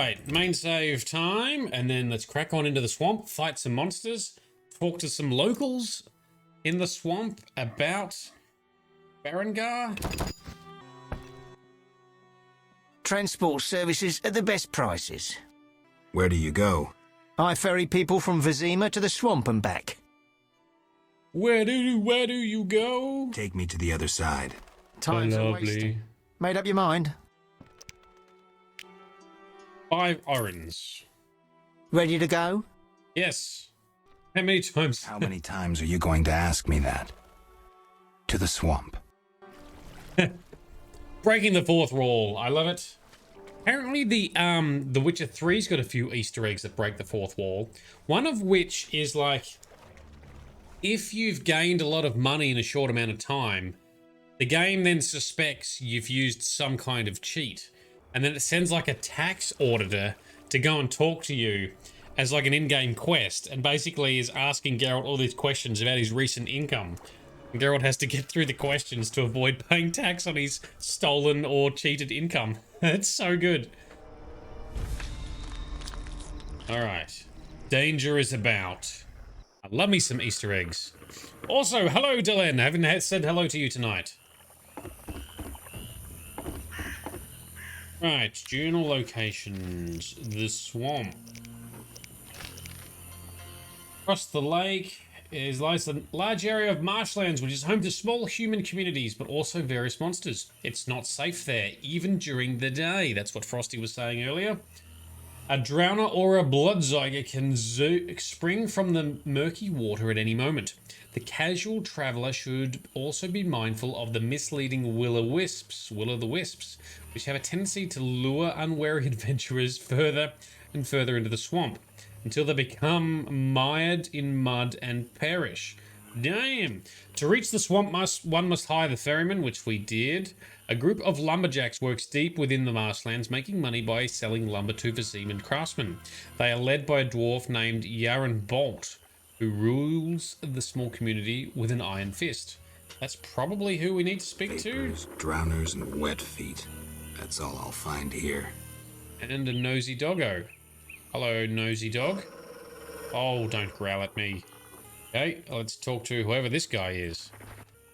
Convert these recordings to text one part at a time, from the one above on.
right, main save time, and then let's crack on into the swamp, fight some monsters, talk to some locals in the swamp about Berengar. Transport services at the best prices. Where do you go? I ferry people from Vesemir to the swamp and back. Where do you go? Take me to the other side. Time's a wasting. Made up your mind? 5 orens. Ready to go? Yes. How many times? How many times are you going to ask me that? To the swamp. Breaking the fourth wall. I love it. Apparently the Witcher 3's got a few Easter eggs that break the fourth wall. One of which is like, if you've gained a lot of money in a short amount of time, the game then suspects you've used some kind of cheat. And then it sends like a tax auditor to go and talk to you as like an in-game quest, and basically is asking Geralt all these questions about his recent income. And Geralt has to get through the questions to avoid paying tax on his stolen or cheated income. It's so good. Alright. Danger is about. I love me some Easter eggs. Also, hello Dylan. I haven't said hello to you tonight. Right, journal locations. The swamp. Across the lake lies a large area of marshlands which is home to small human communities but also various monsters. It's not safe there, even during the day. That's what Frosty was saying earlier. A drowner or a bloodzyger can spring from the murky water at any moment. The casual traveller should also be mindful of the misleading will-o'-wisps, which have a tendency to lure unwary adventurers further and further into the swamp, until they become mired in mud and perish. Damn! To reach the swamp, one must hire the ferryman, which we did. A group of lumberjacks works deep within the marshlands, making money by selling lumber to Vesemir craftsmen. They are led by a dwarf named Yaron Bolt, who rules the small community with an iron fist. That's probably who we need to speak Vapors, to. drowners, and wet feet. That's all I'll find here. And a nosy doggo. Hello, nosy dog. Oh, don't growl at me. Okay, let's talk to whoever this guy is.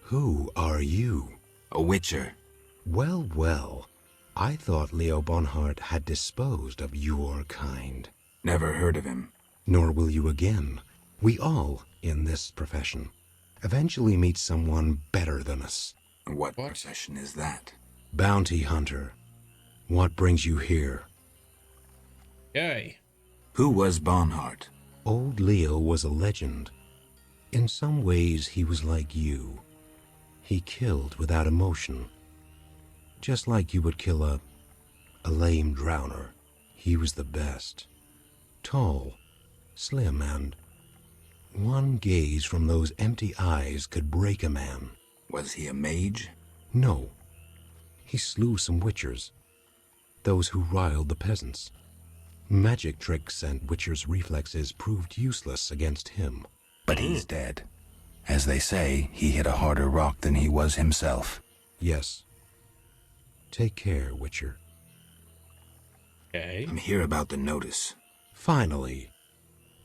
Who are you? A witcher. Well, well. I thought Leo Bonhart had disposed of your kind. Never heard of him. Nor will you again. We all, in this profession, eventually meet someone better than us. What profession is that? Bounty hunter. What brings you here? Yay. Who was Bonhart? Old Leo was a legend. In some ways, he was like you. He killed without emotion. Just like you would kill a lame drowner. He was the best. Tall, slim, and one gaze from those empty eyes could break a man. Was he a mage? No. He slew some witchers. Those who riled the peasants. Magic tricks and witchers' reflexes proved useless against him. But he's dead. As they say, he hit a harder rock than he was himself. Yes. Take care, Witcher. Okay. I'm here about the notice. Finally.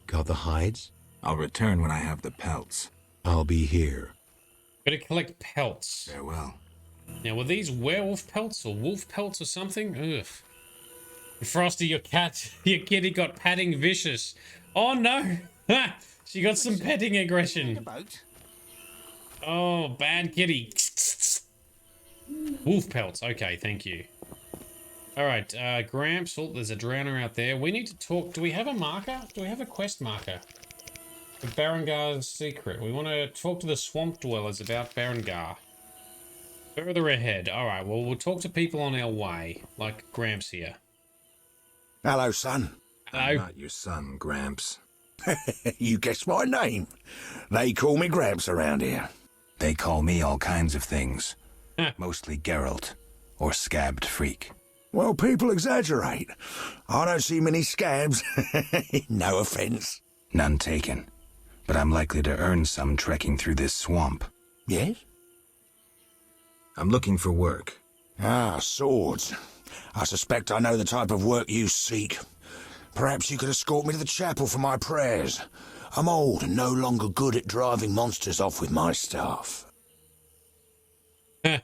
Got the hides? I'll return when I have the pelts. I'll be here. Gotta collect pelts. Farewell. Now, were these werewolf pelts or wolf pelts or something? Ugh. Frosty, your kitty got patting vicious. Oh no! Ha! She got some petting aggression. Oh, bad kitty. Wolf pelts. Okay, thank you. Alright, Gramps. Oh, there's a drowner out there. We need to talk. Do we have a marker? Do we have a quest marker? For Berengar's secret. We want to talk to the swamp dwellers about Berengar. Further ahead. Alright, well, we'll talk to people on our way. Like Gramps here. Hello, son. I'm not your son, Gramps. You guessed my name. They call me Gramps around here. They call me all kinds of things. Mostly Geralt, or Scabbed Freak. Well, people exaggerate. I don't see many scabs. No offense. None taken. But I'm likely to earn some trekking through this swamp. Yes? I'm looking for work. Ah, swords. I suspect I know the type of work you seek. Perhaps you could escort me to the chapel for my prayers. I'm old and no longer good at driving monsters off with my staff. All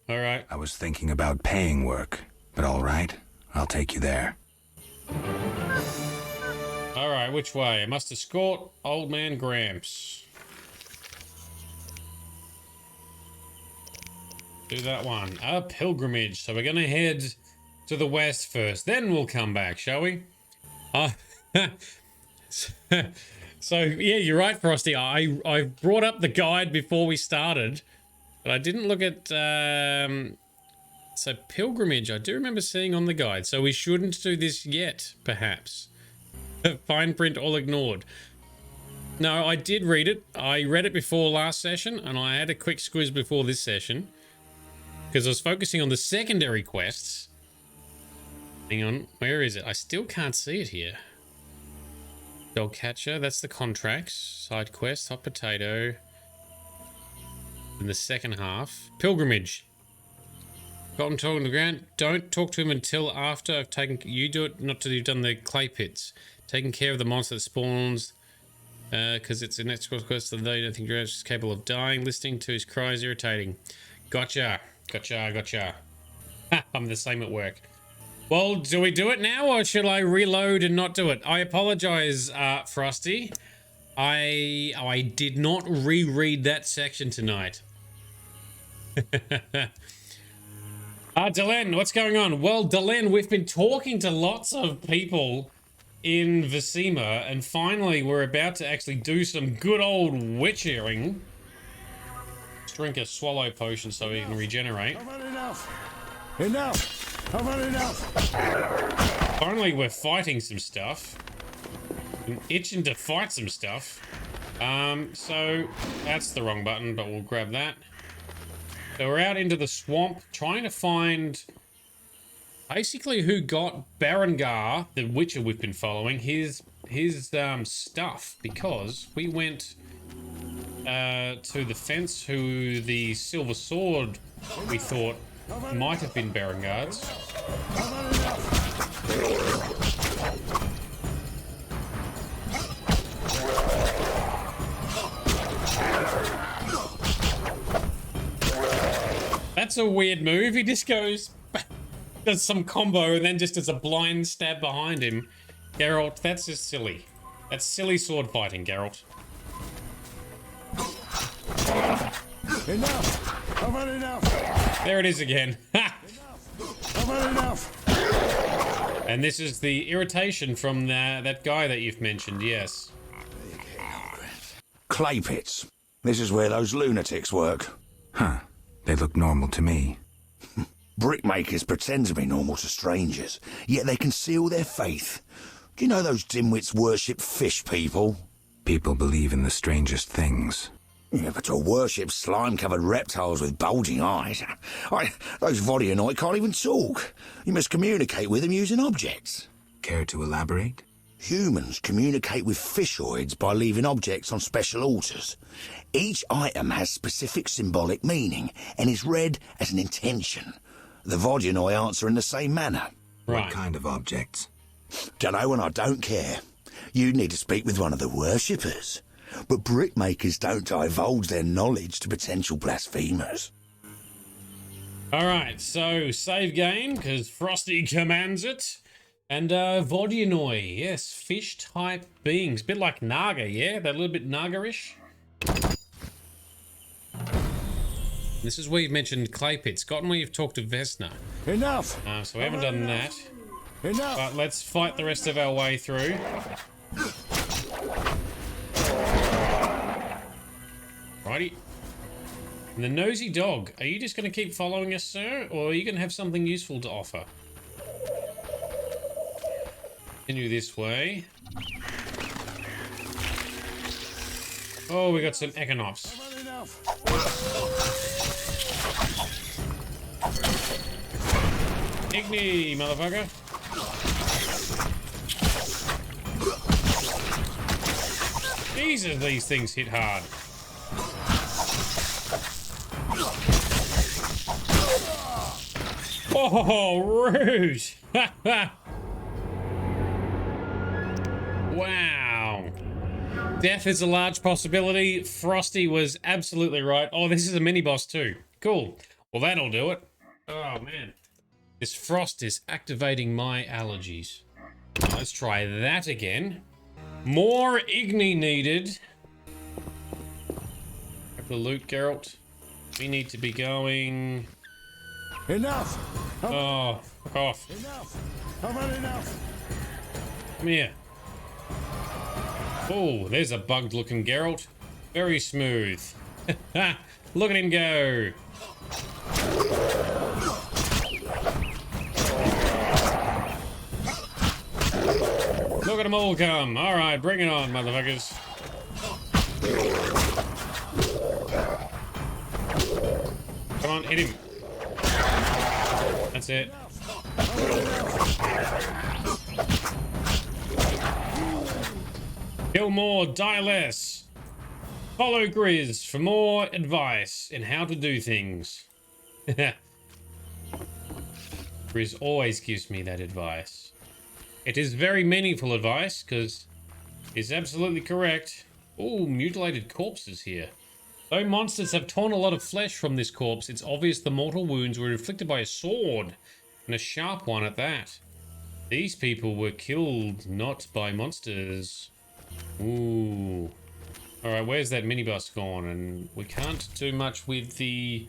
right. I was thinking about paying work, but all right, I'll take you there. All right, which way? I must escort old man Gramps. Do that one. A pilgrimage. So we're going to head to the west first. Then we'll come back, shall we? So, yeah, you're right, Frosty. I brought up the guide before we started, but I didn't look at... So, pilgrimage, I do remember seeing on the guide. So we shouldn't do this yet, perhaps. Fine print all ignored. No, I did read it. I read it before last session, and I had a quick squiz before this session. Because I was focusing on the secondary quests. Hang on, where is it? I still can't see it here. Dog catcher, that's the contracts. Side quest, hot potato. In the second half. Pilgrimage. Got him talking to the ground. Don't talk to him until after I've taken... You do it, not till you've done the clay pits. Taking care of the monster that spawns. Because it's an extra quest that they don't think you're capable of dying. Listening to his cries irritating. Gotcha. Gotcha. I'm the same at work. Well, do we do it now, or should I reload and not do it? I apologize, Frosty. I did not reread that section tonight. Delenn, what's going on? Well, Delenn, we've been talking to lots of people in Vesemir, and finally we're about to actually do some good old witchering. Let's drink a swallow potion so we can regenerate. I've had enough. I've had enough. Finally, we're fighting some stuff. I'm itching to fight some stuff. So that's the wrong button, but we'll grab that. So we're out into the swamp trying to find basically who got Berengar, the Witcher we've been following, his stuff, because we went to the fence who the silver sword we thought might have been Berengar's. That's a weird move. He just goes, does some combo, and then just does a blind stab behind him. Geralt, that's just silly. That's silly sword fighting, Geralt. Enough! I've had enough! There it is again. Ha! I've had enough! And this is the irritation from that guy that you've mentioned, yes. Clay pits. This is where those lunatics work. Huh. They look normal to me. Brickmakers pretend to be normal to strangers, yet they conceal their faith. Do you know those dimwits worship fish people? People believe in the strangest things. Yeah, but to worship slime-covered reptiles with bulging eyes... those Vodyanoi can't even talk. You must communicate with them using objects. Care to elaborate? Humans communicate with fishoids by leaving objects on special altars. Each item has specific symbolic meaning and is read as an intention. The Vodyanoi answer in the same manner. Right. What kind of objects? Dunno, and I don't care. You'd need to speak with one of the worshippers. But brickmakers don't divulge their knowledge to potential blasphemers. Alright, so save game, because Frosty commands it. And Vodyanoi, yes, fish-type beings. Bit like Naga, yeah? They're a little bit Naga-ish. This is where you've mentioned clay pits. Gotten where you've talked to Vesna. Enough! So we haven't done that. Enough! But let's fight the rest of our way through. Righty. And the nosy dog. Are you just going to keep following us, sir? Or are you going to have something useful to offer? Continue this way. Oh, we got some econops. Igni, motherfucker. Jesus, these things hit hard. Oh, rude. Wow. Death is a large possibility. Frosty was absolutely right. Oh, this is a mini boss too. Cool. Well, that'll do it. Oh, man. This frost is activating my allergies. Let's try that again. More Igni needed. Have the loot, Geralt. We need to be going... Enough! Oh, fuck off. Enough! I've had enough! Come here. Oh, there's a bugged looking Geralt. Very smooth. Look at him go. Look at them all come. All right, bring it on, motherfuckers. Come on, hit him. That's it. Kill more, die less. Follow Grizz for more advice in how to do things. Grizz always gives me that advice. It is very meaningful advice, because it's absolutely correct. Oh, mutilated corpses here. Though monsters have torn a lot of flesh from this corpse, it's obvious the mortal wounds were inflicted by a sword, and a sharp one at that. These people were killed not by monsters. Ooh. Alright, where's that minibus gone? And we can't do much with the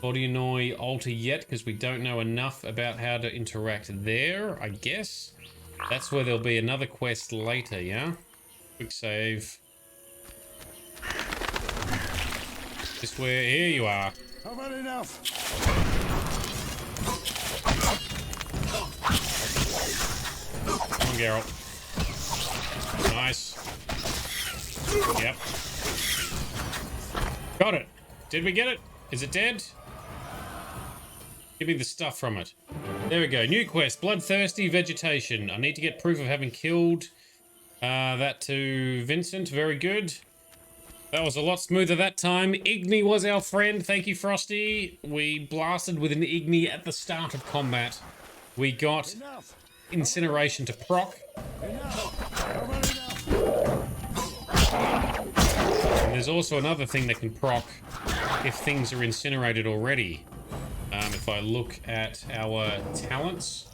Vodyanoi altar yet, because we don't know enough about how to interact there, I guess. That's where there'll be another quest later, yeah? Quick save. This where... Here you are. I've had enough! Come on, Geralt. Nice. Yep. Got it. Did we get it? Is it dead? Give me the stuff from it. There we go. New quest. Bloodthirsty vegetation. I need to get proof of having killed that to Vincent. Very good. That was a lot smoother that time. Igni was our friend. Thank you, Frosty. We blasted with an Igni at the start of combat. We got incineration to proc. And there's also another thing that can proc if things are incinerated already. If I look at our talents,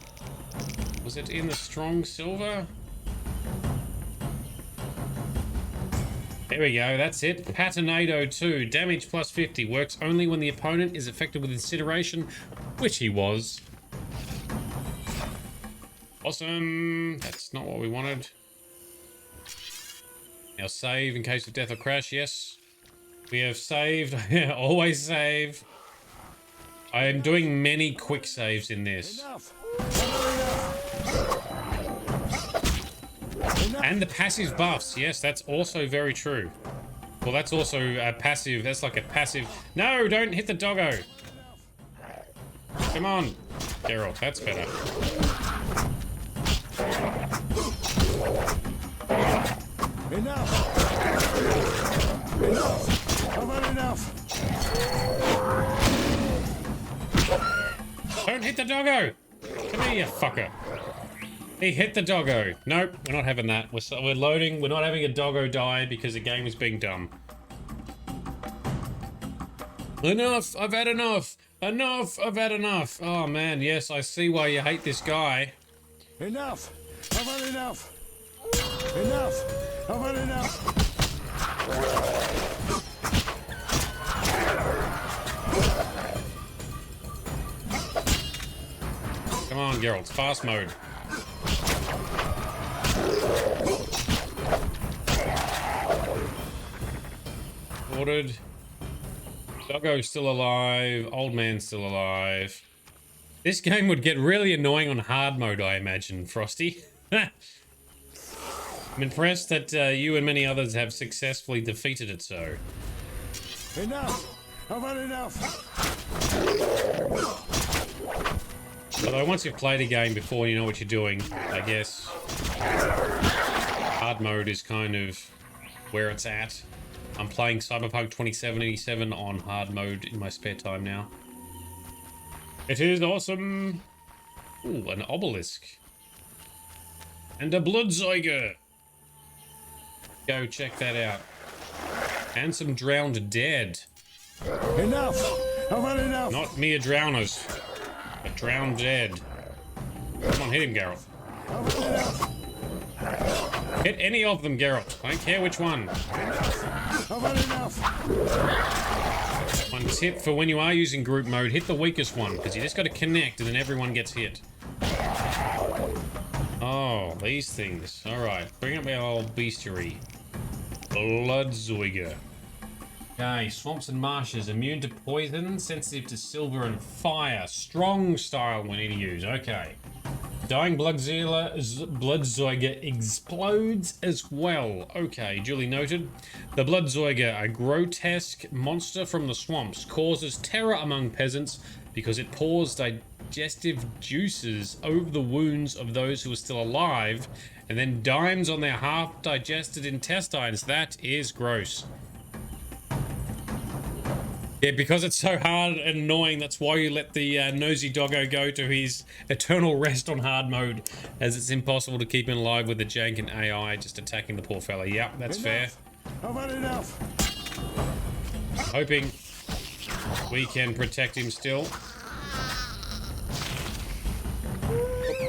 was it in the strong silver? There we go, that's it. Patinado 2, damage plus 50, works only when the opponent is affected with incineration, which he was. Awesome, that's not what we wanted. Now save in case of death or crash, yes. We have saved, always save. I am doing many quick saves in this. And the passive buffs, yes, that's also very true. Well, that's also a passive, that's like a passive... No, don't hit the doggo! Come on, Geralt, that's better. Enough! Enough! I've had enough! Don't hit the doggo! Come here, you fucker. He hit the doggo. Nope, we're not having that. We're loading. We're not having a doggo die because the game is being dumb. Enough! I've had enough! Enough! I've had enough! Oh man, yes, I see why you hate this guy. Enough! I've had enough! Enough! I've had enough! Come on, Geralt, fast mode. Ordered. Doggo's still alive. Old man's still alive. This game would get really annoying on hard mode, I imagine, Frosty. I'm impressed that you and many others have successfully defeated it so. Enough! I've had enough! Although once you've played a game before, you know what you're doing, I guess. Hard mode is kind of where it's at. I'm playing Cyberpunk 2077 on hard mode in my spare time now. It is awesome. Ooh, an obelisk. And a bloodzoiger. Go check that out. And some drowned dead. Enough! I've had enough! Not mere drowners, but drowned dead. Come on, hit him, Geralt. Hit any of them, Geralt. I don't care which one. I've had enough! One tip for when you are using group mode, hit the weakest one, because you just got to connect and then everyone gets hit. Oh, these things. Alright, bring up our old bestiary. Bloodzoiger. Okay, swamps and marshes. Immune to poison, sensitive to silver and fire. Strong style we need to use. Okay. Dying Bloodzoiger explodes as well. Okay, duly noted. The Bloodzoiger, a grotesque monster from the swamps, causes terror among peasants because it pours digestive juices over the wounds of those who are still alive and then dimes on their half-digested intestines. That is gross. Yeah, because it's so hard and annoying, that's why you let the nosy doggo go to his eternal rest on hard mode, as it's impossible to keep him alive with the jank and AI just attacking the poor fella. Yep, that's fair. I've had enough! Hoping we can protect him still.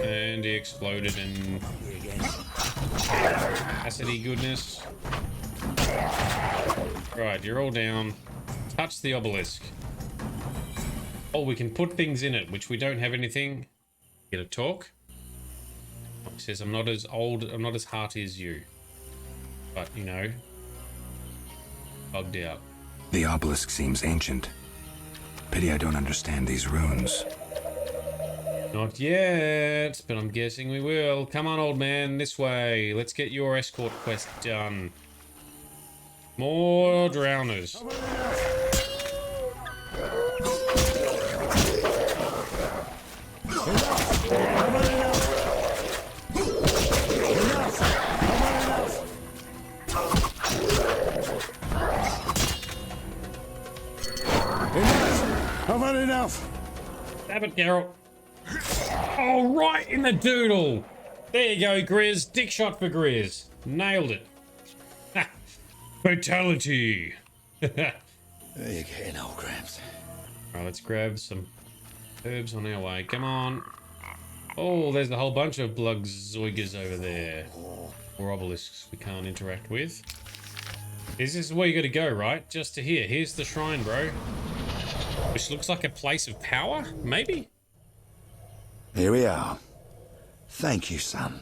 And he exploded in acidy goodness. Right, you're all down. Touch the obelisk. Oh, we can put things in it, which we don't have anything. Get a talk. He says, I'm not as old, I'm not as hearty as you. But, you know, bugged out. The obelisk seems ancient. Pity I don't understand these runes. Not yet, but I'm guessing we will. Come on, old man, this way. Let's get your escort quest done. More drowners. I've had enough! Stab it, Geralt. Oh, right in the doodle. There you go, Grizz. Dick shot for Grizz. Nailed it. Ha. Fatality. You're getting old, Gramps. Alright, let's grab some herbs on our way. Come on. Oh, there's a whole bunch of Bloodzoigers over there. Or obelisks we can't interact with. This is where you gotta go, right? Just to here. Here's the shrine, bro. Which looks like a place of power, maybe? Here we are. Thank you, son.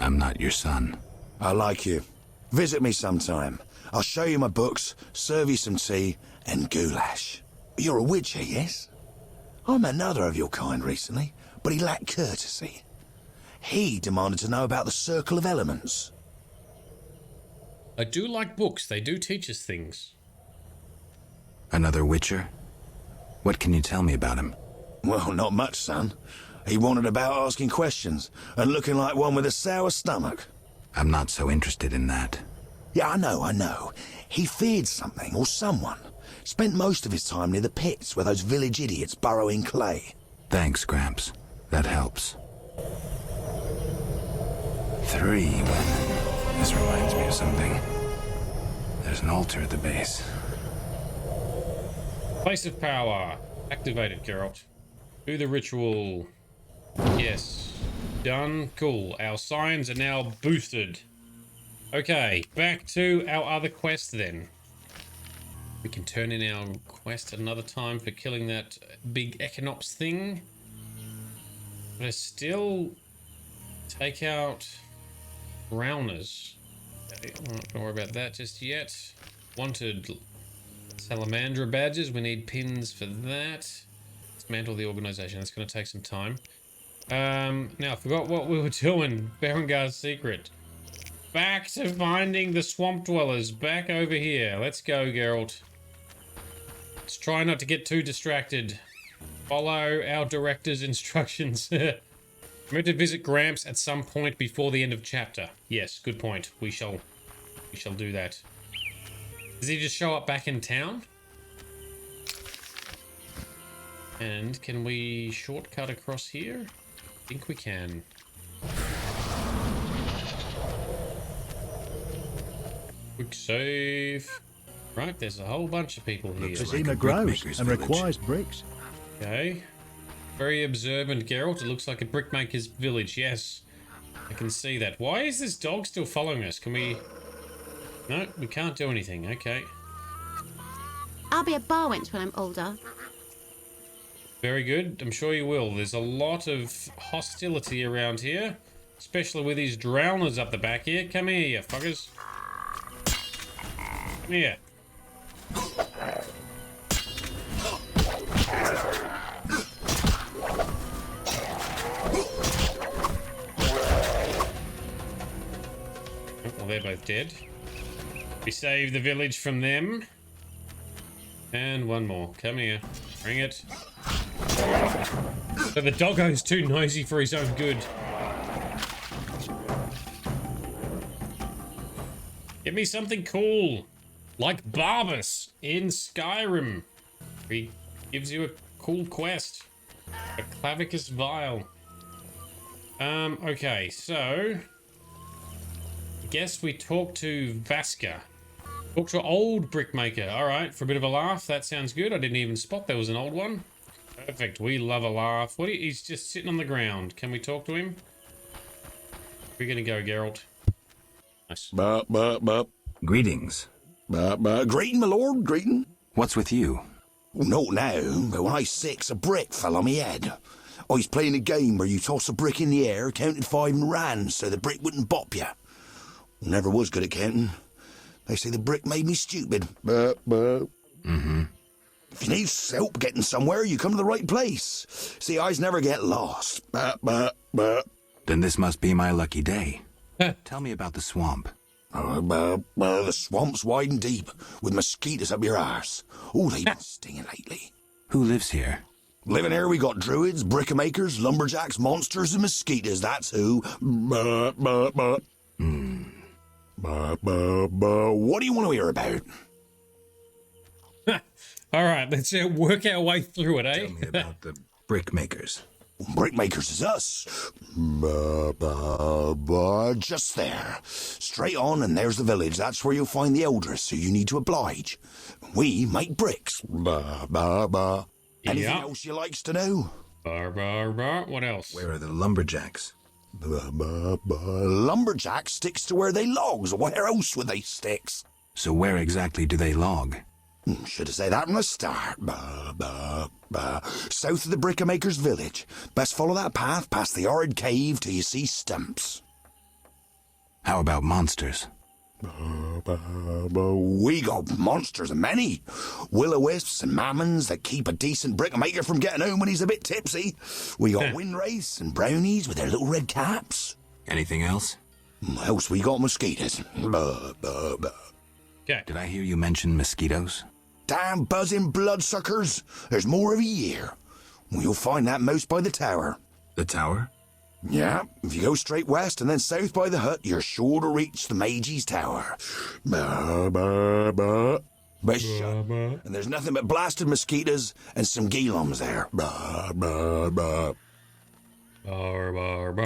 I'm not your son. I like you. Visit me sometime. I'll show you my books, serve you some tea, and goulash. You're a witcher, yes? I met another of your kind recently, but he lacked courtesy. He demanded to know about the Circle of Elements. I do like books. They do teach us things. Another witcher? What can you tell me about him? Well, not much, son. He wandered about asking questions and looking like one with a sour stomach. I'm not so interested in that. Yeah, I know. He feared something or someone. Spent most of his time near the pits where those village idiots burrow in clay. Thanks, Gramps. That helps. 3 women. This reminds me of something. There's an altar at the base. Place of power. Activate it, Geralt. Do the ritual. Yes. Done. Cool. Our signs are now boosted. Okay, back to our other quest then. We can turn in our quest another time for killing that big Equinox thing. But I still take out Drowners. I'm not gonna worry about that just yet. Wanted Salamandra badges. We need pins for that. Dismantle the organization. That's going to take some time. Now, I forgot what we were doing. Berengar's secret. Back to finding the swamp dwellers. Back over here. Let's go, Geralt. Let's try not to get too distracted. Follow our director's instructions. Remember to visit Gramps at some point before the end of chapter. Yes, good point. We shall do that. Does he just show up back in town? And can we shortcut across here? I think we can. Quick save. Right, there's a whole bunch of people here. Vesemir grows and requires bricks. Okay. Very observant Geralt. It looks like a brickmaker's village. Yes, I can see that. Why is this dog still following us? Can we... No, we can't do anything. Okay. I'll be a bar wench when I'm older. Very good. I'm sure you will. There's a lot of hostility around here, especially with these drowners up the back here. Come here, you fuckers. Come here. Well, they're both dead. We saved the village from them. And one more. Come here. Bring it. So the doggo's too noisy for his own good. Give me something cool. Like Barbas in Skyrim. He gives you a cool quest. A Clavicus Vial. Okay, so... I guess we talk to Vaska. Talk to an old brickmaker. Alright, for a bit of a laugh. That sounds good. I didn't even spot there was an old one. Perfect. We love a laugh. What? He's just sitting on the ground. Can we talk to him? We're gonna go, Geralt. Nice. Greetings. Greeting, my lord, greeting. What's with you? Well, not now, but when I was 6, a brick fell on me head. I was playing a game where you toss a brick in the air, counted 5 and ran so the brick wouldn't bop you. Never was good at counting. They say the brick made me stupid. Mm-hmm. If you need help getting somewhere, you come to the right place. See, I's never get lost. Then this must be my lucky day. Tell me about the swamp. The swamp's wide and deep, with mosquitoes up your arse. Oh, they've been stinging lately. Who lives here? Living here, we got druids, brickmakers, lumberjacks, monsters, and mosquitoes. That's who. What do you want to hear about? All right, let's work our way through it, eh? Tell me about the brickmakers. Brickmakers is us. Just there. Straight on, and there's the village. That's where you'll find the elders, so you need to oblige. We make bricks. Anything else you likes to know? What else? Where are the lumberjacks? Lumberjack sticks to where they logs. Where else would they sticks? So where exactly do they log? Should have said that from the start. South of the Brickmaker's village. Best follow that path past the horrid cave till you see stumps. How about monsters? We got monsters, many. Will-o-wisps and mammons that keep a decent brickmaker from getting home when he's a bit tipsy. We got windwraiths and brownies with their little red caps. Anything else? Else we got mosquitoes. Okay. Did I hear you mention mosquitoes? Damn buzzing bloodsuckers. There's more every year. You'll find that most by the tower. The tower? Yeah, if you go straight west and then south by the hut, you're sure to reach the Mage's Tower. But shut. And there's nothing but blasted mosquitoes and some geelums there.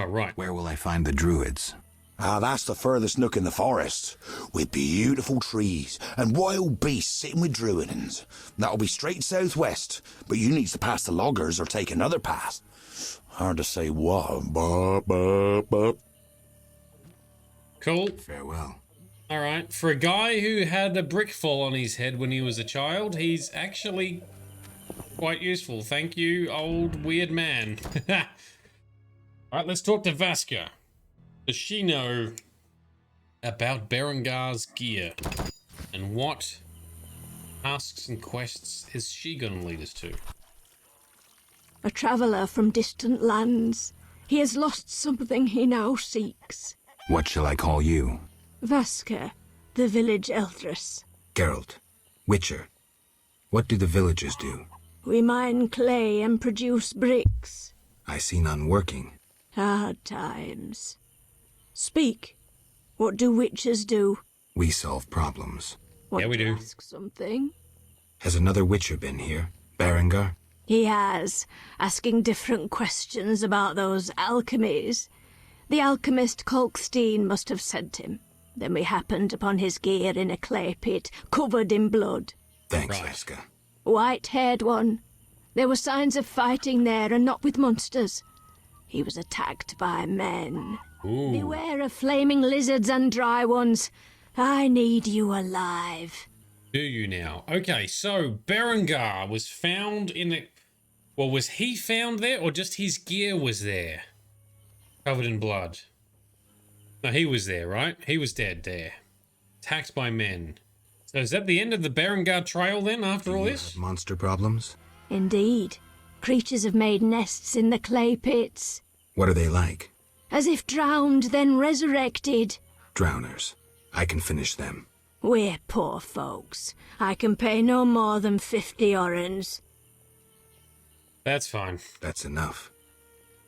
Right. Where will I find the druids? That's the furthest nook in the forest, with beautiful trees and wild beasts sitting with druidans. That'll be straight southwest, but you need to pass the loggers or take another path. Hard to say what. Cool. Farewell. All right. For a guy who had a brick fall on his head when he was a child, he's actually quite useful. Thank you, old weird man. All right, let's talk to Vaska. Does she know about Berengar's gear? And what tasks and quests is she going to lead us to? A traveller from distant lands. He has lost something he now seeks. What shall I call you? Vaska, the village eldress. Geralt. Witcher. What do the villagers do? We mine clay and produce bricks. I see none working. Hard times. Speak. What do witchers do? We solve problems. Want Yeah, we to do. ask something? Has another witcher been here? Berengar? He has, asking different questions about those alchemies. The alchemist Kolkstein must have sent him. Then we happened upon his gear in a clay pit, covered in blood. Thanks, Right. Eskel. White-haired one. There were signs of fighting there, and not with monsters. He was attacked by men. Ooh. Beware of flaming lizards and dry ones. I need you alive. Do you now? Okay, so Berengar was found in the... Well, was he found there, or just his gear was there? Covered in blood. No, he was there, right? He was dead there. Attacked by men. So is that the end of the Berengar trail then, after all this? Monster problems? Indeed. Creatures have made nests in the clay pits. What are they like? As if drowned, then resurrected. Drowners. I can finish them. We're poor folks. I can pay no more than 50 orens. That's fine. That's enough.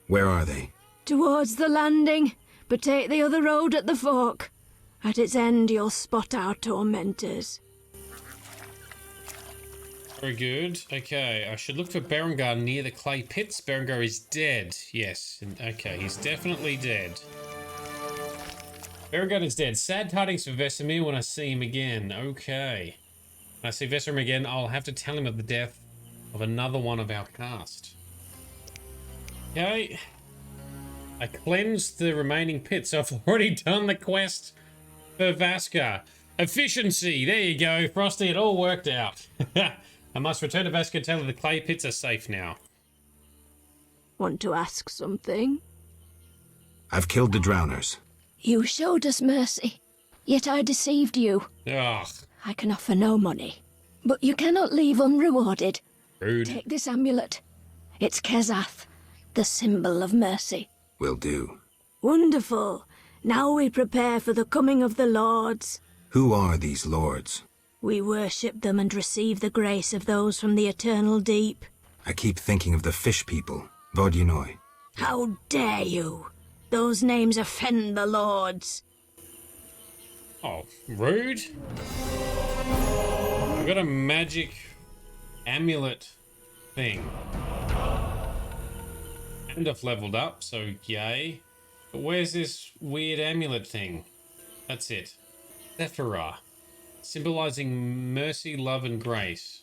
Where are they? Towards the landing, but take the other road at the fork. At its end, you'll spot our tormentors. Very good. Okay, I should look for Berengar near the clay pits. Berengar is dead. Yes. Okay, he's definitely dead. Berengar is dead. Sad tidings for Vesemir when I see him again. Okay. When I see Vesemir again, I'll have to tell him of the death of another one of our cast. Okay. I cleansed the remaining pits. So I've already done the quest for Vaska. Efficiency. There you go, Frosty. It all worked out. I must return to Vaska and tell her the clay pits are safe now. Want to ask something? I've killed the drowners. You showed us mercy, yet I deceived you. Ugh. I can offer no money, but you cannot leave unrewarded. Rude. Take this amulet. It's Kezath, the symbol of mercy. Will do. Wonderful. Now we prepare for the coming of the lords. Who are these lords? We worship them and receive the grace of those from the eternal deep. I keep thinking of the fish people. Vodyanoi. How dare you? Those names offend the lords. Oh, rude. I've got a magic amulet thing. And I've leveled up, so yay. But where's this weird amulet thing? That's it. Sephira. Symbolizing mercy, love, and grace.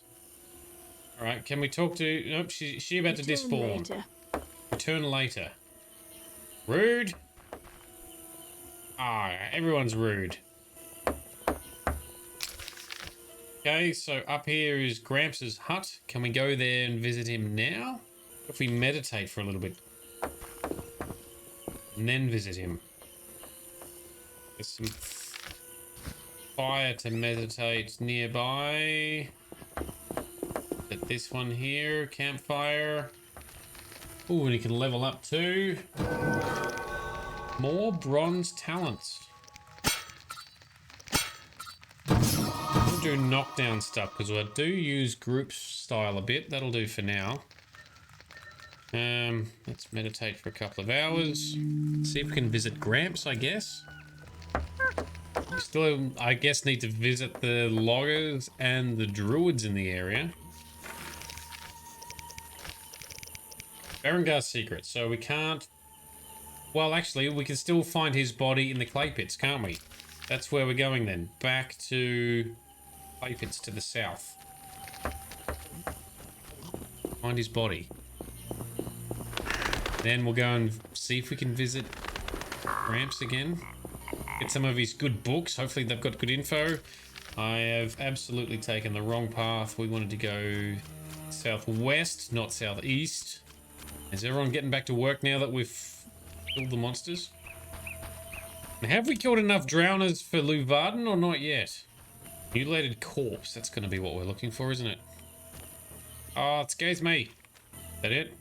Alright, can we talk to... Nope, she about to despawn. Later. Return later. Rude. Ah, everyone's rude. Okay, so up here is Gramps' hut. Can we go there and visit him now? If we meditate for a little bit. And then visit him. There's some fire to meditate nearby. At this one here, campfire. Ooh, and you can level up too. More bronze talents. I'll do knockdown stuff because I do use group style a bit. That'll do for now. Let's meditate for a couple of hours. See if we can visit Gramps, I guess. We still, I guess, need to visit the loggers and the druids in the area. Berengar's secret, so we can't... Well, actually, we can still find his body in the clay pits, can't we? That's where we're going then. Back to clay pits to the south. Find his body. Then we'll go and see if we can visit Gramps again. Get some of his good books. Hopefully they've got good info. I have absolutely taken the wrong path. We wanted to go southwest, not southeast. Is everyone getting back to work now that we've killed the monsters? And have we killed enough drowners for Luvarden or not yet? Mutilated corpse. That's going to be what we're looking for, isn't it? Oh, it scares me. Is that it?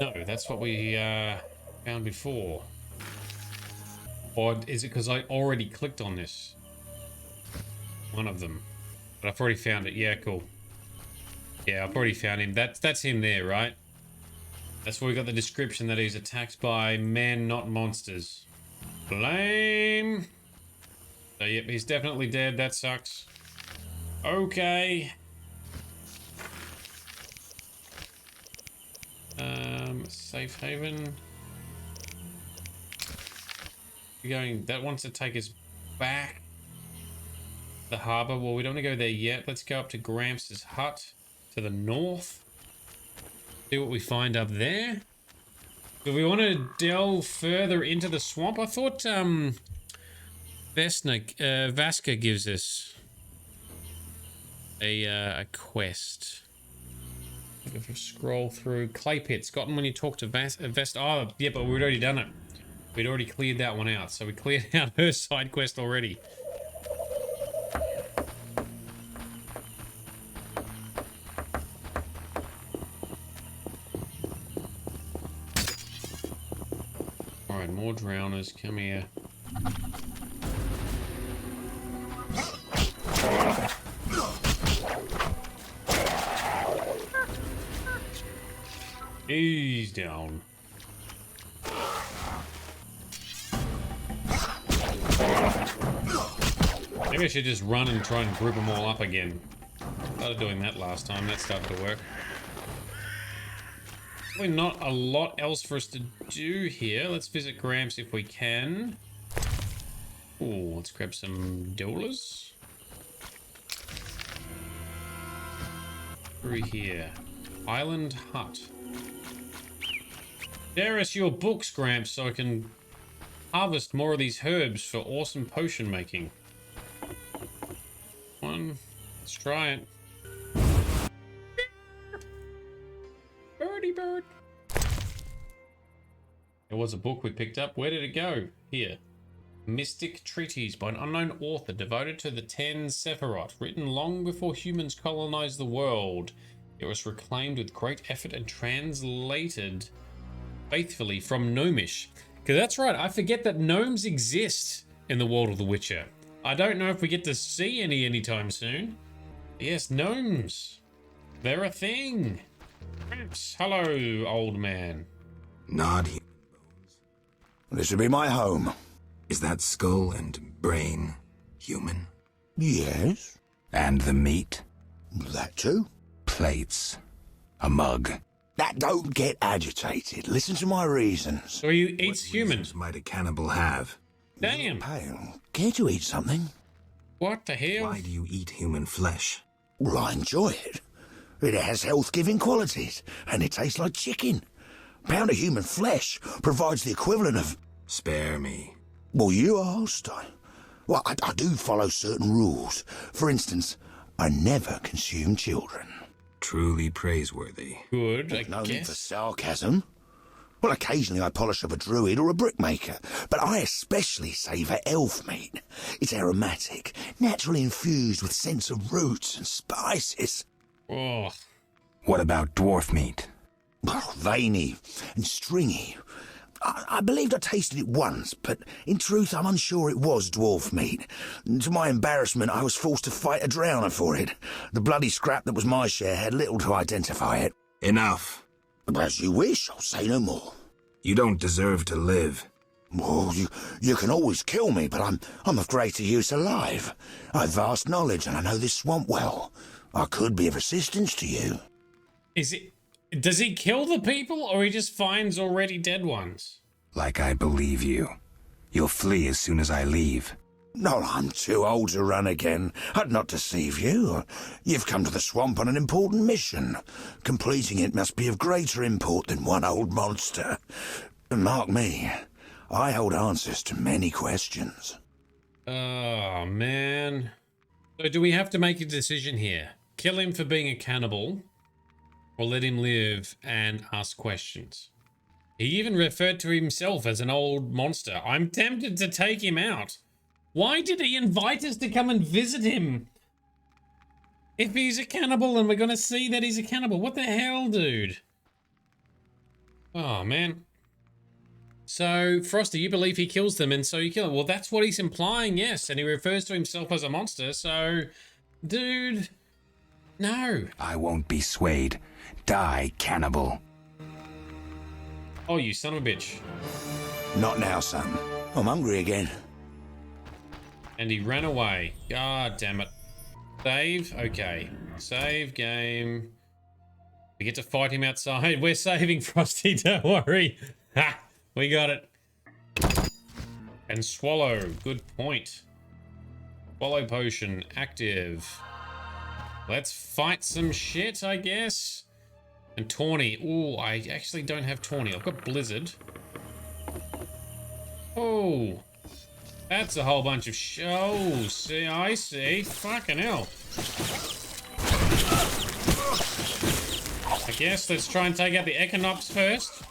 No, that's what we found before. Or is it because I already clicked on this? One of them. But I've already found it. Yeah, cool. Yeah, I've already found him. That's him there, right? That's where we got the description that he's attacked by men, not monsters. Blame. So, yep, he's definitely dead. That sucks. Okay. Safe haven. We're going. That wants to take us back. The harbor. Well, we don't want to go there yet. Let's go up to Gramps' hut to the north. See what we find up there. Do we want to delve further into the swamp? I thought Vaska gives us a quest. If we scroll through clay pits, gotten when you talk to Vest. Oh, yeah, but we'd already done it. We'd already cleared that one out, so we cleared out her side quest already. Alright, more drowners, come here. He's down. Maybe I should just run and try and group them all up again. Started doing that last time, that started to work. Probably not a lot else for us to do here. Let's visit Gramps if we can. Oh, let's grab some dollars. Through here. Island hut. Share us your books, Gramps, so I can harvest more of these herbs for awesome potion making. Let's try it. Birdie bird. There was a book we picked up. Where did it go? Here. Mystic Treatise by an unknown author devoted to the 10 Sephiroth, written long before humans colonized the world. It was reclaimed with great effort and translated faithfully from Gnomish. Because that's right, I forget that gnomes exist in the world of The Witcher. I don't know if we get to see any anytime soon. Yes, gnomes. They're a thing. Perhaps. Hello, old man. Not human bones. This would be my home. Is that skull and brain human? Yes. And the meat? That too. Plates. A mug. That don't get agitated. Listen to my reasons. So he eats humans. Might a cannibal have? Damn. Pale, care to eat something? What the hell? Why do you eat human flesh? Well, I enjoy it. It has health-giving qualities, and it tastes like chicken. A pound of human flesh provides the equivalent of... Spare me. Well, you asked. I do follow certain rules. For instance, I never consume children. Truly praiseworthy. Good, I No need for guess. sarcasm. Well, occasionally I polish up a druid or a brickmaker, but I especially savour elf meat. It's aromatic, naturally infused with scents of roots and spices. Oh. What about dwarf meat? Well, veiny and stringy. I believed I tasted it once, but in truth I'm unsure it was dwarf meat. To my embarrassment, I was forced to fight a drowner for it. The bloody scrap that was my share had little to identify it. Enough. As you wish, I'll say no more. You don't deserve to live. Well, you can always kill me, but I'm of greater use alive. I've vast knowledge and I know this swamp well. I could be of assistance to you. Does he kill the people or he just finds already dead ones? Like I believe you. You'll flee as soon as I leave. No, I'm too old to run again. I'd not deceive you. You've come to the swamp on an important mission. Completing it must be of greater import than one old monster. Mark me, I hold answers to many questions. Oh, man. So do we have to make a decision here? Kill him for being a cannibal, or let him live and ask questions? He even referred to himself as an old monster. I'm tempted to take him out. Why did he invite us to come and visit him? If he's a cannibal and we're going to see that he's a cannibal, what the hell, dude? Oh, man. So, Frosty, you believe he kills them and so you kill him. Well, that's what he's implying, yes. And he refers to himself as a monster, so... Dude... No. I won't be swayed. Die, cannibal. Oh, you son of a bitch. Not now, son. I'm hungry again. And he ran away. God damn it. Save? Okay. Save game. We get to fight him outside. We're saving Frosty, don't worry. Ha! We got it. And swallow. Good point. Swallow potion. Active. Let's fight some shit, I guess. And Tawny. Ooh, I actually don't have Tawny. I've got Blizzard. Oh. That's a whole bunch of oh, see, I see. Fucking hell. I guess let's try and take out the Equinox first.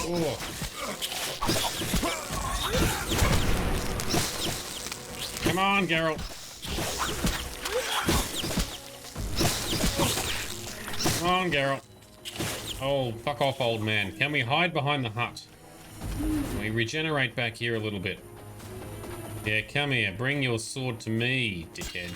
Oh. Come on, Geralt. Come on, Geralt. Oh, fuck off, old man. Can we hide behind the hut? Can we regenerate back here a little bit? Yeah, come here. Bring your sword to me, dickhead.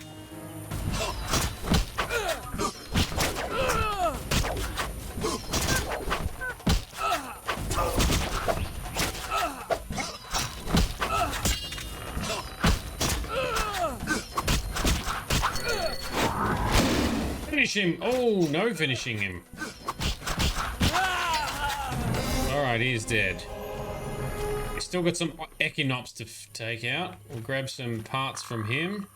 Finish him. Oh, no finishing him. Alright, he's dead. We still got some Equinox to take out. We'll grab some parts from him.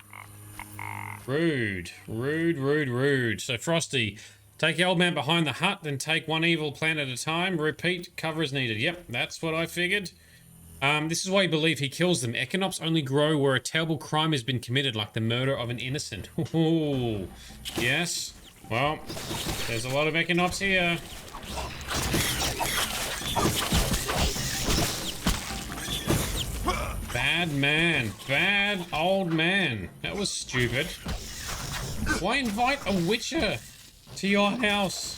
Rude. Rude, rude, rude. So, Frosty, take the old man behind the hut, then take one evil plant at a time. Repeat, cover as needed. Yep, that's what I figured. This is why you believe he kills them. Equinox only grow where a terrible crime has been committed, like the murder of an innocent. Ooh, yes. Well, there's a lot of Equinox here. Bad man. Bad old man. That was stupid. Why invite a witcher to your house?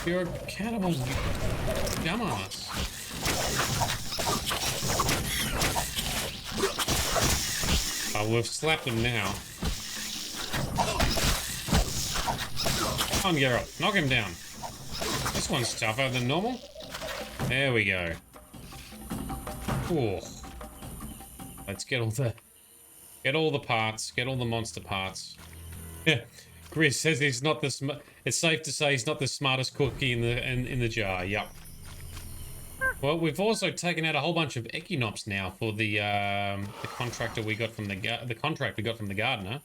You're a cannibal, you dumbass. Oh, we've slapped him now. Come on, Geralt. Knock him down. This one's tougher than normal. There we go. Ooh. Let's get all the parts. Get all the monster parts. Yeah. Chris says he's not the it's safe to say he's not the smartest cookie in the jar. Yep. Well, we've also taken out a whole bunch of Equinox now for the contractor we got from the contract we got from the gardener.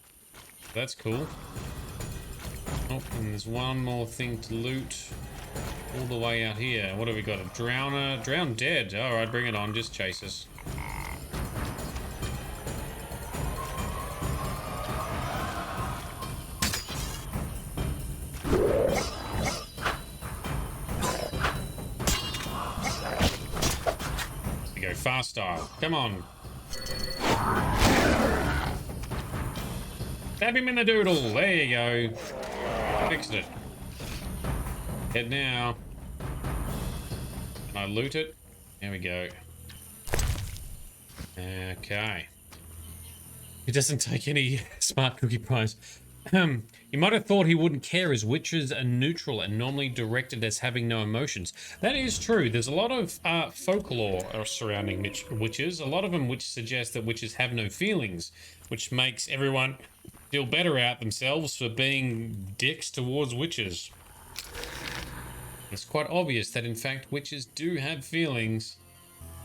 That's cool. Oh, and there's one more thing to loot all the way out here. What have we got? A drowner, drown dead. All right, bring it on. Just chase us. Go fast style. Come on. Stab him in the doodle. There you go. Fixed it. Head now. Can I loot it? There we go. Okay. He doesn't take any smart cookie prize. You might have thought he wouldn't care, as witches are neutral and normally directed as having no emotions. That is true. There's a lot of folklore surrounding witches, a lot of them which suggest that witches have no feelings, which makes everyone feel better about themselves for being dicks towards witches. It's quite obvious that in fact witches do have feelings.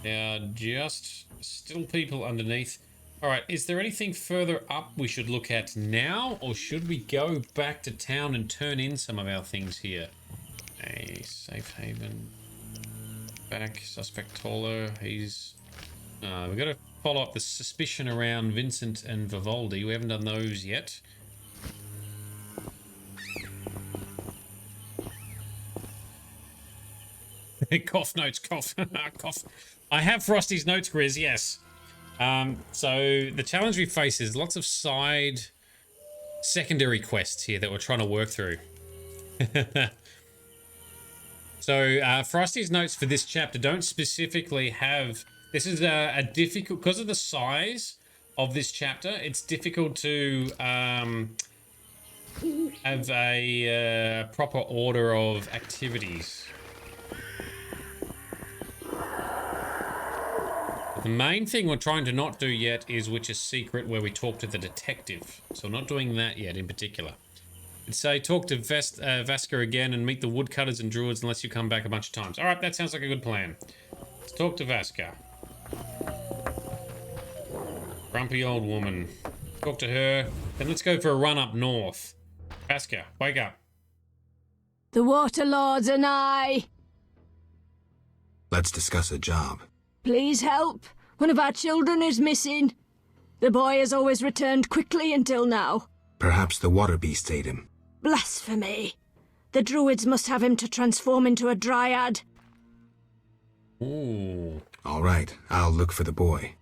They are just still people underneath. Alright, is there anything further up we should look at now, or should we go back to town and turn in some of our things here? A safe haven. Back, suspect taller. He's... we've got to follow up the suspicion around Vincent and Vivaldi. We haven't done those yet. Cough notes, cough. Cough. I have Frosty's notes, Grizz, yes. So the challenge we face is lots of secondary quests here that we're trying to work through. So Frosty's notes for this chapter don't specifically have... This is a difficult... Because of the size of this chapter, it's difficult to have a proper order of activities. The main thing we're trying to not do yet is Witch's Secret, where we talk to the detective. So we're not doing that yet in particular. It'd say talk to Vaska again and meet the woodcutters and druids unless you come back a bunch of times. Alright, that sounds like a good plan. Let's talk to Vaska. Grumpy old woman. Talk to her. Then let's go for a run up north. Vaska, wake up. The Water Lords and I. Let's discuss a job. Please help. One of our children is missing. The boy has always returned quickly until now. Perhaps the water beast ate him. Blasphemy. The druids must have him to transform into a dryad. Ooh. All right, I'll look for the boy.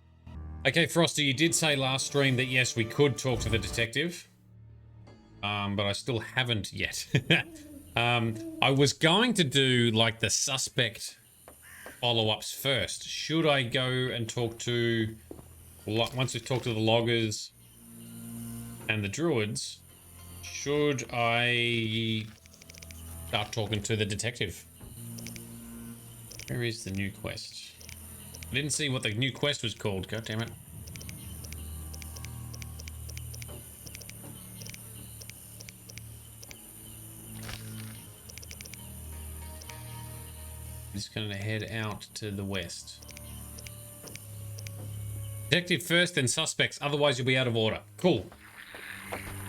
Okay, Frosty, you did say last stream that yes, we could talk to the detective. But I still haven't yet. I was going to do like the suspect follow-ups first. Should I go and talk to, once we've talked to the loggers and the druids, should I start talking to the detective? Where is the new quest? I didn't see what the new quest was called. God damn it. Just gonna head out to the west. Detective first, then suspects. Otherwise, you'll be out of order. Cool.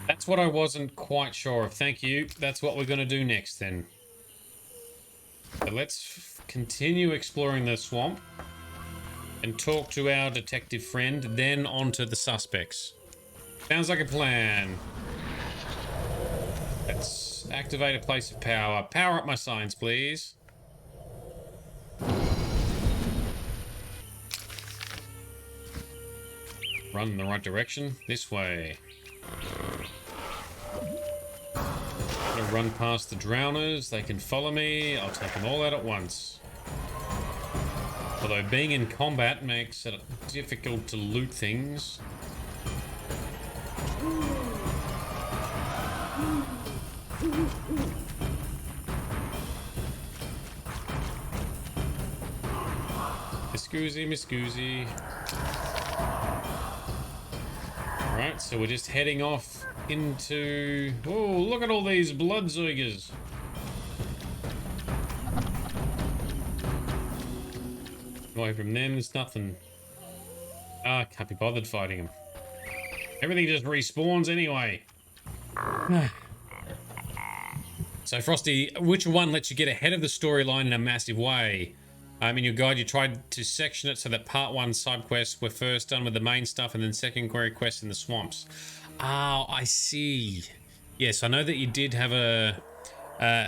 That's what I wasn't quite sure of. Thank you. That's what we're gonna do next, then. So let's continue exploring the swamp and talk to our detective friend, then on to the suspects. Sounds like a plan. Let's activate a place of power. Power up my signs, please. Run in the right direction. This way. Gonna run past the drowners. They can follow me. I'll take them all out at once. Although being in combat makes it difficult to loot things. Miss Scoozy. Alright, so we're just heading off into... Oh, look at all these bloodzeugers. Away from them, there's nothing. Ah, can't be bothered fighting them. Everything just respawns anyway. So, Frosty, which one lets you get ahead of the storyline in a massive way? In your guide, you tried to section it so that part 1 side quests were first done with the main stuff and then secondary quests in the swamps. Oh, I see. Yes, I know that you did have a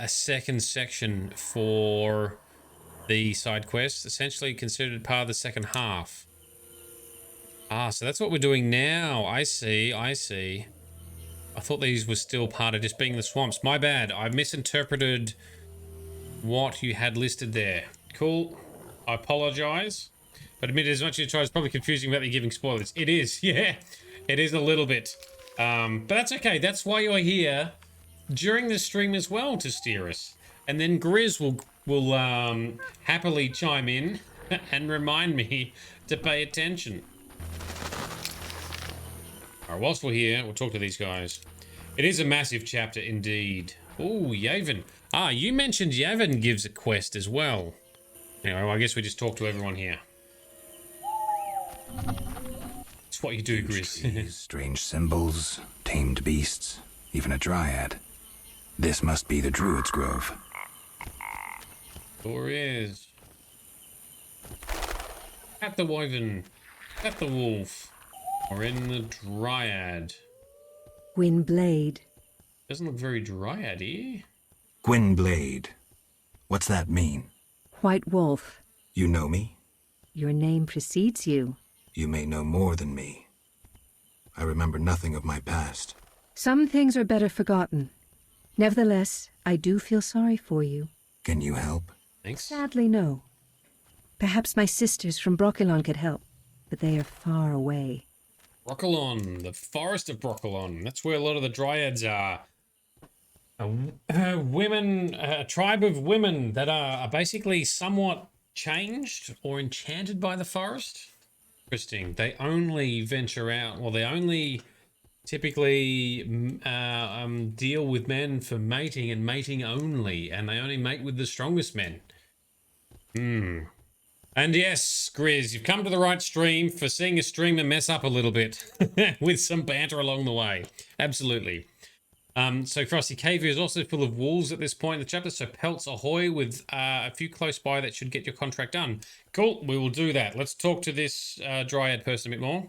second section for the side quests, essentially considered part of the second half. Ah, so that's what we're doing now. I see. I thought these were still part of just being in the swamps. My bad. I misinterpreted what you had listed there. Cool. I apologize. But admit it, as much as you try, it's probably confusing about me giving spoilers. It is, yeah. It is a little bit. But that's okay. That's why you're here during the stream as well, to steer us. And then Grizz will happily chime in and remind me to pay attention. Alright, whilst we're here, we'll talk to these guys. It is a massive chapter indeed. Oh, Yavin. Ah, you mentioned Yavin gives a quest as well. Anyway, well, I guess we just talk to everyone here. It's what you do, Grizz. Strange symbols, tamed beasts, even a dryad. This must be the Druid's Grove. Sure is. At the wyvern, at the wolf, or in the dryad. Gwynblade. Doesn't look very dryad-y. Gwynblade. What's that mean? White Wolf. You know me? Your name precedes you. You may know more than me. I remember nothing of my past. Some things are better forgotten. Nevertheless, I do feel sorry for you. Can you help? Thanks. Sadly, no. Perhaps my sisters from Brokilon could help, but they are far away. Brokilon, the forest of Brokilon. That's where a lot of the dryads are. A tribe of women that are basically somewhat changed or enchanted by the forest. Interesting. They only venture out, well, they only typically deal with men for mating and mating only, and they only mate with the strongest men. And yes, Grizz, you've come to the right stream for seeing a streamer mess up a little bit with some banter along the way. Absolutely. So Frosty Cave is also full of wolves at this point in the chapter, so pelts ahoy with a few close by that should get your contract done. Cool, we will do that. Let's talk to this Dryad person a bit more.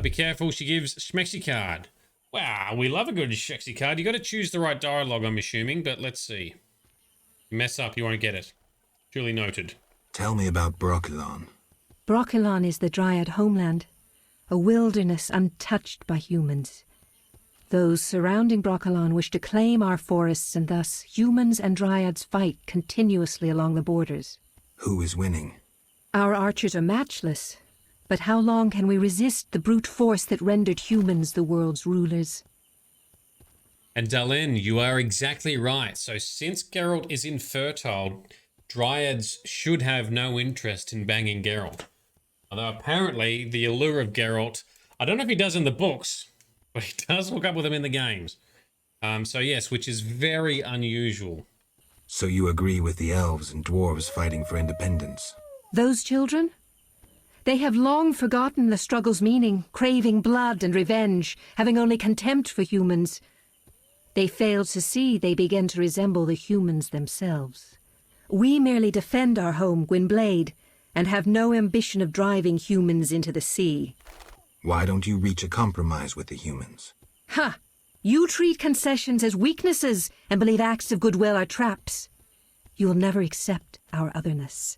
Be careful, she gives Schmexy card. Wow, we love a good Schmexy card. You got to choose the right dialogue, I'm assuming, but let's see. You mess up, you won't get it. Duly noted. Tell me about Brokilon. Brokilon is the Dryad homeland, a wilderness untouched by humans. Those surrounding Brokilon wish to claim our forests, and thus humans and Dryads fight continuously along the borders. Who is winning? Our archers are matchless, but how long can we resist the brute force that rendered humans the world's rulers? And Dalen, you are exactly right. So since Geralt is infertile, Dryads should have no interest in banging Geralt. Although apparently the allure of Geralt, I don't know if he does in the books, but he does hook up with them in the games. So yes, which is very unusual. So you agree with the elves and dwarves fighting for independence? Those children? They have long forgotten the struggle's meaning, craving blood and revenge, having only contempt for humans. They fail to see they begin to resemble the humans themselves. We merely defend our home, Gwynblade, and have no ambition of driving humans into the sea. Why don't you reach a compromise with the humans? Ha! You treat concessions as weaknesses and believe acts of goodwill are traps. You will never accept our otherness.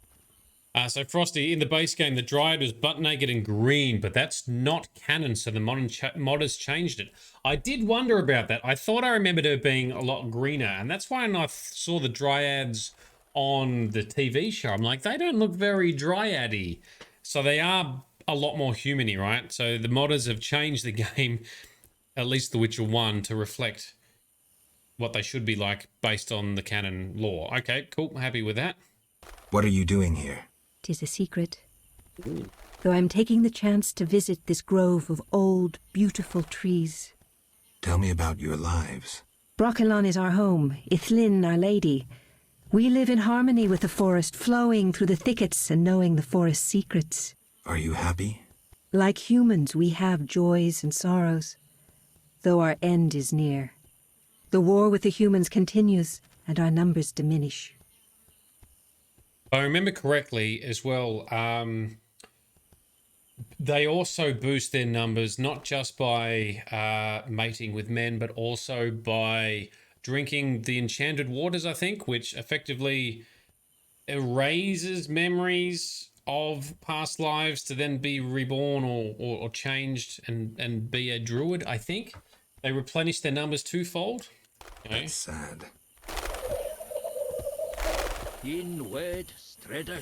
So Frosty, in the base game, the Dryad was butt naked and green, but that's not canon, so the modders changed it. I did wonder about that. I thought I remembered her being a lot greener, and that's why when I saw the Dryads on the TV show, I'm like, they don't look very Dryad-y. So they are a lot more human-y, right? So the modders have changed the game, at least The Witcher 1, to reflect what they should be like based on the canon lore. Okay, cool. Happy with that. What are you doing here? 'Tis a secret. Though I'm taking the chance to visit this grove of old, beautiful trees. Tell me about your lives. Brokilon is our home, Ithlin our lady. We live in harmony with the forest, flowing through the thickets and knowing the forest's secrets. Are you happy? Like humans, we have joys and sorrows, though our end is near. The war with the humans continues, and our numbers diminish. If I remember correctly as well, they also boost their numbers, not just by mating with men, but also by drinking the enchanted waters, I think, which effectively erases memories of past lives to then be reborn or changed and be a druid, I think. They replenish their numbers twofold. Okay. That's sad.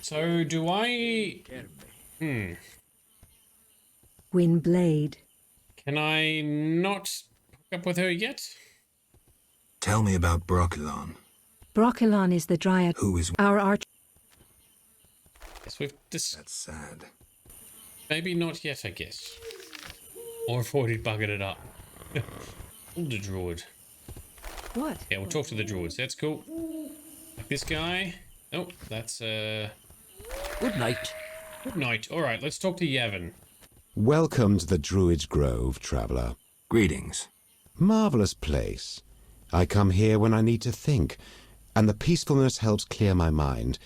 So do I... Gwynblade. Can I not hook up with her yet? Tell me about Brokilon. Brokilon is the Dryad. Who is... Our arch... Yes, we've That's sad. Maybe not yet, I guess. Or if already buggered it up. The druid. What? Yeah, we'll talk to the druids. That's cool. Like this guy. Oh, that's Good night. Good night. All right, let's talk to Yavin. Welcome to the Druid's Grove, traveller. Greetings. Marvellous place. I come here when I need to think, and the peacefulness helps clear my mind.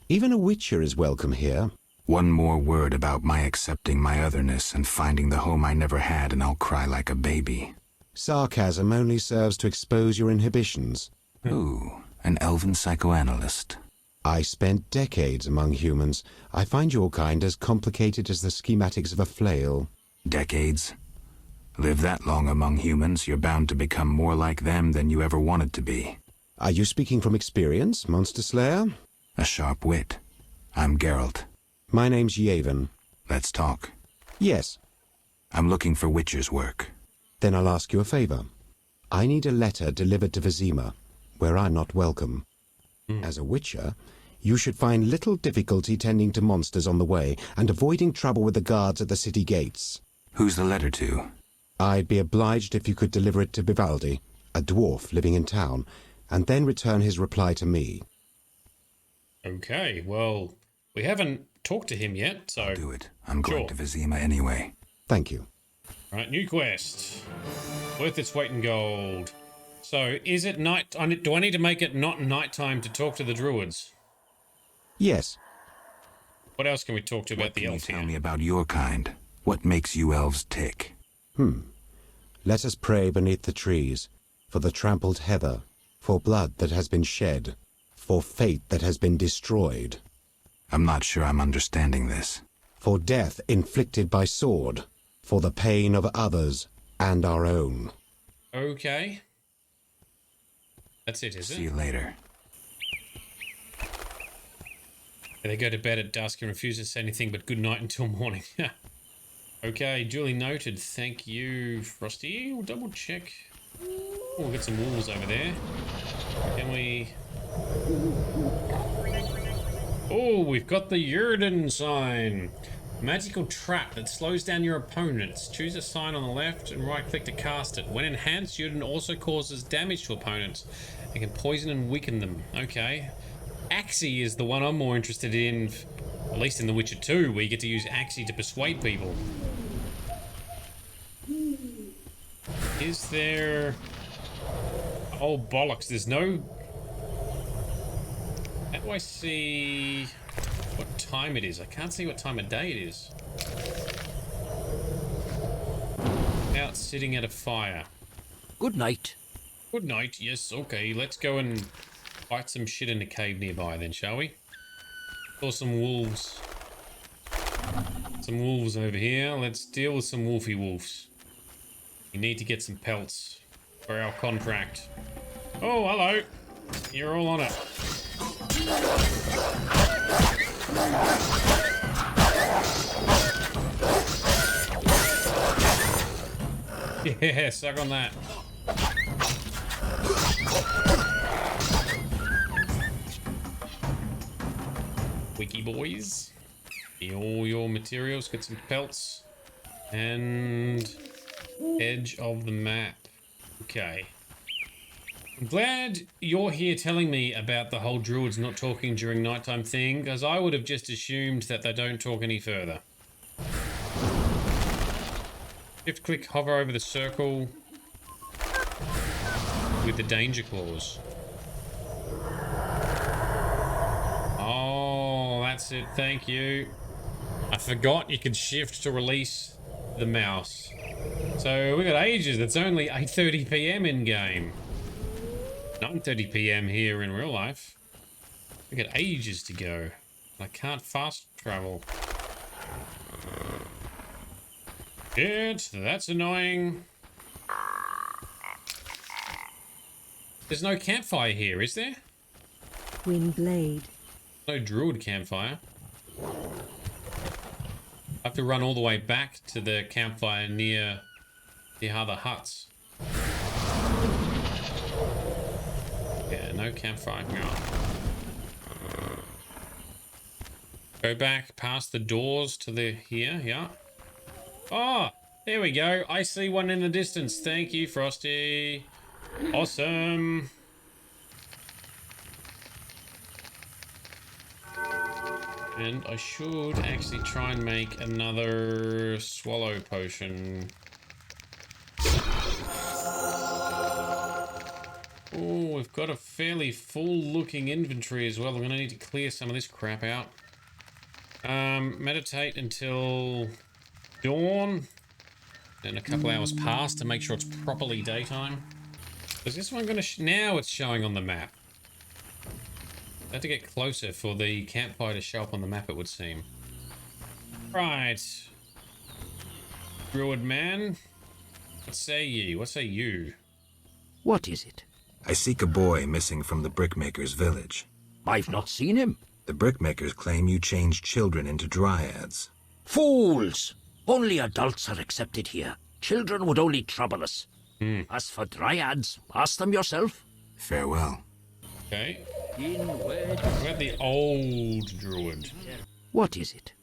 Even a witcher is welcome here. One more word about my accepting my otherness and finding the home I never had, and I'll cry like a baby. Sarcasm only serves to expose your inhibitions. Ooh, an elven psychoanalyst. I spent decades among humans. I find your kind as complicated as the schematics of a flail. Decades? Live that long among humans, you're bound to become more like them than you ever wanted to be. Are you speaking from experience, Monster Slayer? A sharp wit. I'm Geralt. My name's Yavin. Let's talk. Yes. I'm looking for witcher's work. Then I'll ask you a favour. I need a letter delivered to Vesemir, where I'm not welcome. As a witcher, You should find little difficulty tending to monsters on the way and avoiding trouble with the guards at the city gates. Who's the letter to? I'd be obliged if you could deliver it to Vivaldi, a dwarf living in town, and then return his reply to me. Okay, well, we haven't talked to him yet, so... Do it. I'm going to Vesemir anyway. Thank you. Right, new quest. Worth its weight in gold. So, is it night... Do I need to make it not nighttime to talk to the druids? Yes. What else can we talk to about the elves here? Tell me about your kind. What makes you elves tick? Let us pray beneath the trees, for the trampled heather, for blood that has been shed, for fate that has been destroyed. I'm not sure I'm understanding this. For death inflicted by sword, for the pain of others and our own. Okay. That's it, is it? See you later. They go to bed at dusk and refuse to say anything but good night until morning. Okay, duly noted. Thank you, Frosty. We'll double check. Oh, we'll get some wolves over there. Can we... Oh, we've got the jourdan sign. Magical trap that slows down your opponents. Choose a sign on the left and right click to cast it. When enhanced, jourdan also causes damage to opponents. It can poison and weaken them. Okay. Axii is the one I'm more interested in, at least in The Witcher 2, where you get to use Axii to persuade people. Is there... Oh, bollocks, there's no... How do I see what time it is? I can't see what time of day it is. Out sitting at a fire. Good night. Good night, yes, okay, let's go and fight some shit in the cave nearby then, shall we? Or some wolves. Some wolves over here. Let's deal with some wolfy wolves. We need to get some pelts for our contract. Oh, hello. You're all on it. Yeah, suck on that. Wiki boys. All your materials, get some pelts. And edge of the map. Okay. I'm glad you're here telling me about the whole druids not talking during nighttime thing, because I would have just assumed that they don't talk any further. Shift click, hover over the circle with the danger clause. Oh, that's it, thank you. I forgot you could shift to release the mouse. So we got ages, it's only 8:30 PM in game. 9:30 PM here in real life. We got ages to go. I can't fast travel. Shit, that's annoying. There's no campfire here, is there? Windblade. No druid campfire. I have to run all the way back to the campfire near the other huts. Yeah, no campfire. No. Go back past the doors to the here, yeah. Oh, there we go. I see one in the distance. Thank you, Frosty. Awesome. And I should actually try and make another swallow potion. Oh, we've got a fairly full-looking inventory as well. I'm going to need to clear some of this crap out. Meditate until dawn. And a couple hours pass to make sure it's properly daytime. Is this one going to... Now it's showing on the map. I have to get closer for the campfire to show up on the map, it would seem. Right. Druid man. What say ye? What say you? What is it? I seek a boy missing from the brickmaker's village. I've not seen him. The brickmakers claim you changed children into dryads. Fools! Only adults are accepted here. Children would only trouble us. As for dryads, ask them yourself. Farewell. Okay. What about the old druid? What is it?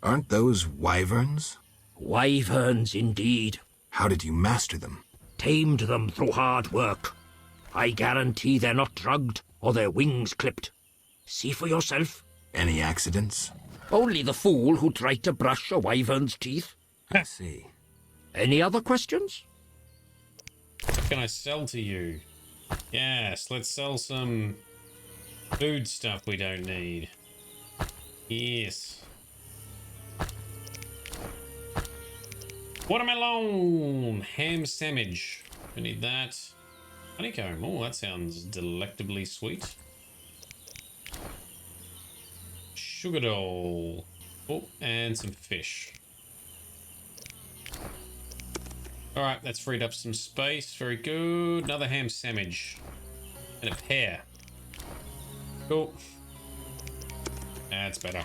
Aren't those wyverns? Wyverns, indeed. How did you master them? Tamed them through hard work. I guarantee they're not drugged or their wings clipped. See for yourself. Any accidents? Only the fool who tried to brush a wyvern's teeth. I see. Any other questions? What can I sell to you? Yes, let's sell some food stuff we don't need. Yes. Watermelon! Ham sandwich. We need that. Honeycomb. Oh, that sounds delectably sweet. Sugar doll. Oh, and some fish. Alright, that's freed up some space. Very good. Another ham sandwich. And a pear. Cool. That's better.